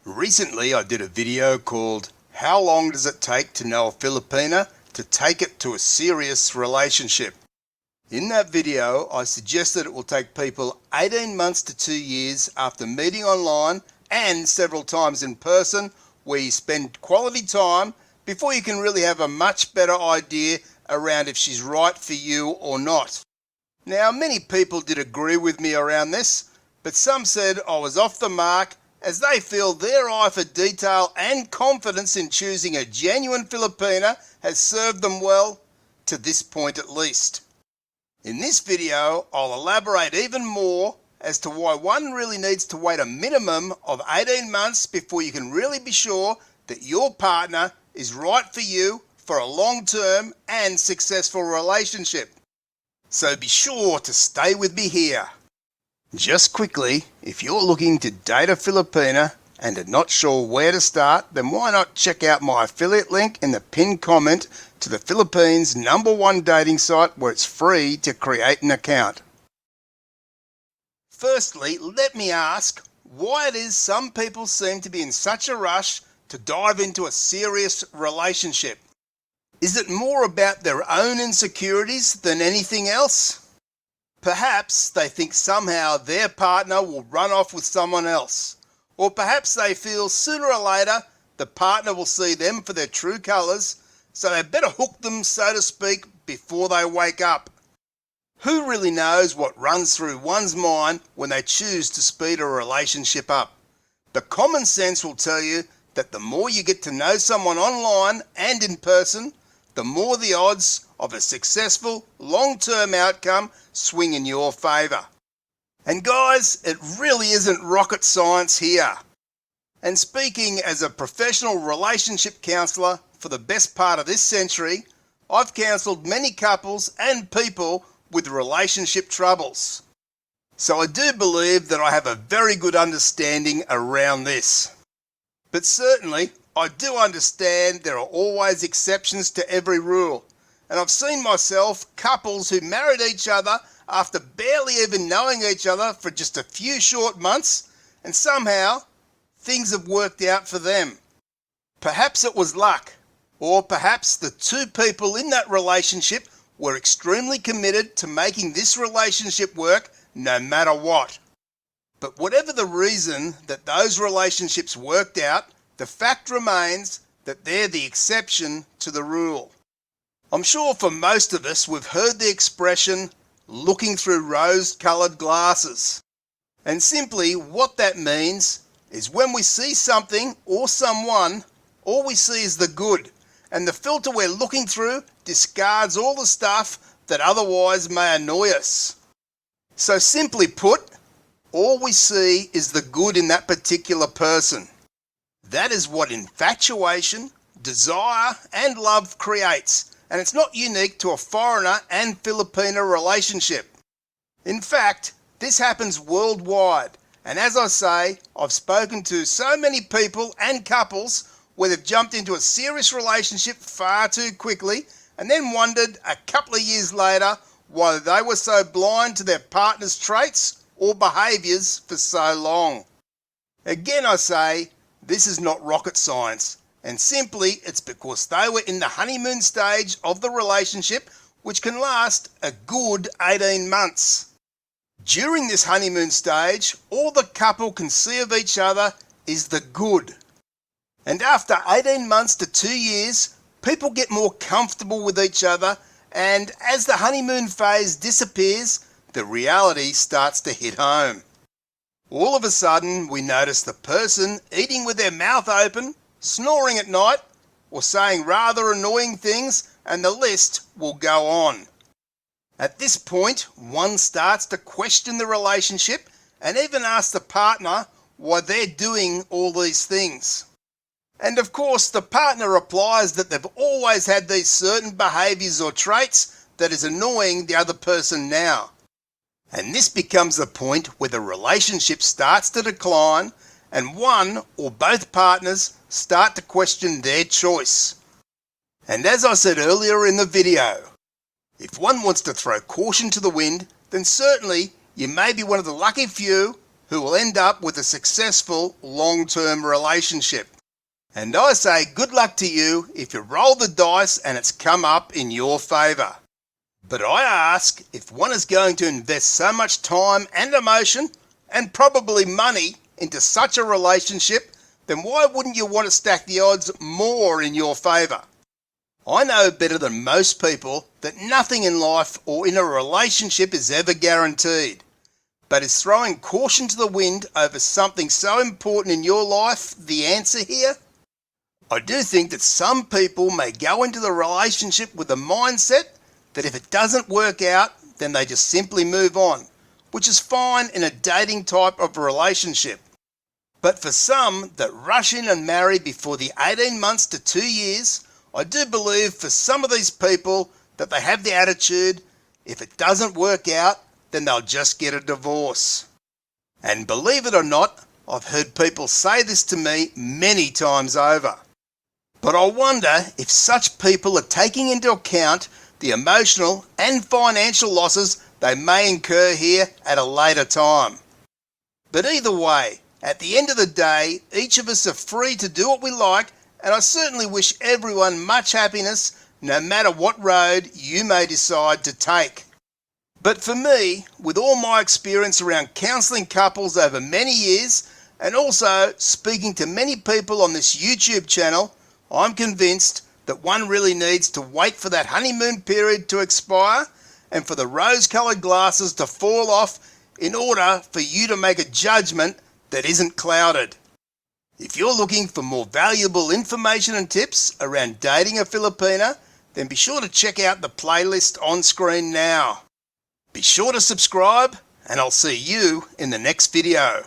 Recently I did a video called How Long Does It Take to Know a Filipina to Take It to a Serious Relationship? In that video I suggested it will take people 18 months to 2 years after meeting online and several times in person, where you spend quality time before you can really have a much better idea around if she's right for you or not. Now, many people did agree with me around this, but some said I was off the mark, as they feel their eye for detail and confidence in choosing a genuine Filipina has served them well, to this point at least. In this video, I'll elaborate even more as to why one really needs to wait a minimum of 18 months before you can really be sure that your partner is right for you for a long-term and successful relationship. So be sure to stay with me here. Just quickly, if you're looking to date a Filipina and are not sure where to start, then why not check out my affiliate link in the pinned comment to the Philippines' #1 dating site, where it's free to create an account. Firstly, let me ask why it is some people seem to be in such a rush to dive into a serious relationship. Is it more about their own insecurities than anything else? Perhaps they think somehow their partner will run off with someone else. Or perhaps they feel sooner or later the partner will see them for their true colours, so they better hook them, so to speak, before they wake up. Who really knows what runs through one's mind when they choose to speed a relationship up? But common sense will tell you that the more you get to know someone online and in person, the more the odds of a successful long-term outcome swing in your favour. And guys, it really isn't rocket science here. And speaking as a professional relationship counsellor for the best part of this century, I've counselled many couples and people with relationship troubles. So I do believe that I have a very good understanding around this. But certainly, I do understand there are always exceptions to every rule. And I've seen myself couples who married each other after barely even knowing each other for just a few short months, and somehow things have worked out for them. Perhaps it was luck, or perhaps the two people in that relationship were extremely committed to making this relationship work no matter what. But whatever the reason that those relationships worked out, the fact remains that they're the exception to the rule. I'm sure for most of us we've heard the expression, looking through rose-coloured glasses. And simply what that means is when we see something or someone, all we see is the good, and the filter we're looking through discards all the stuff that otherwise may annoy us. So simply put, all we see is the good in that particular person. That is what infatuation, desire and love creates, and it's not unique to a foreigner and Filipina relationship. In fact, this happens worldwide, and as I say, I've spoken to so many people and couples where they've jumped into a serious relationship far too quickly and then wondered a couple of years later why they were so blind to their partner's traits or behaviours for so long. Again I say, this is not rocket science, and simply it's because they were in the honeymoon stage of the relationship, which can last a good 18 months. During this honeymoon stage, all the couple can see of each other is the good. And after 18 months to 2 years, people get more comfortable with each other, and as the honeymoon phase disappears, the reality starts to hit home. All of a sudden, we notice the person eating with their mouth open, snoring at night, or saying rather annoying things, and the list will go on. At this point, one starts to question the relationship and even ask the partner why they're doing all these things. And of course, the partner replies that they've always had these certain behaviours or traits that is annoying the other person now. And this becomes the point where the relationship starts to decline and one or both partners start to question their choice. And as I said earlier in the video, if one wants to throw caution to the wind, then certainly you may be one of the lucky few who will end up with a successful long-term relationship. And I say good luck to you if you roll the dice and it's come up in your favour. But I ask, if one is going to invest so much time and emotion and probably money into such a relationship, then why wouldn't you want to stack the odds more in your favour? I know better than most people that nothing in life or in a relationship is ever guaranteed. But is throwing caution to the wind over something so important in your life the answer here? I do think that some people may go into the relationship with the mindset that if it doesn't work out, then they just simply move on, which is fine in a dating type of relationship. But for some that rush in and marry before the 18 months to 2 years, I do believe for some of these people that they have the attitude, if it doesn't work out, then they'll just get a divorce. And believe it or not, I've heard people say this to me many times over. But I wonder if such people are taking into account the emotional and financial losses they may incur here at a later time. But either way, at the end of the day, each of us are free to do what we like, and I certainly wish everyone much happiness no matter what road you may decide to take. But for me, with all my experience around counselling couples over many years, and also speaking to many people on this YouTube channel, I'm convinced that one really needs to wait for that honeymoon period to expire and for the rose-coloured glasses to fall off in order for you to make a judgment that isn't clouded. If you're looking for more valuable information and tips around dating a Filipina, then be sure to check out the playlist on screen now. Be sure to subscribe, and I'll see you in the next video.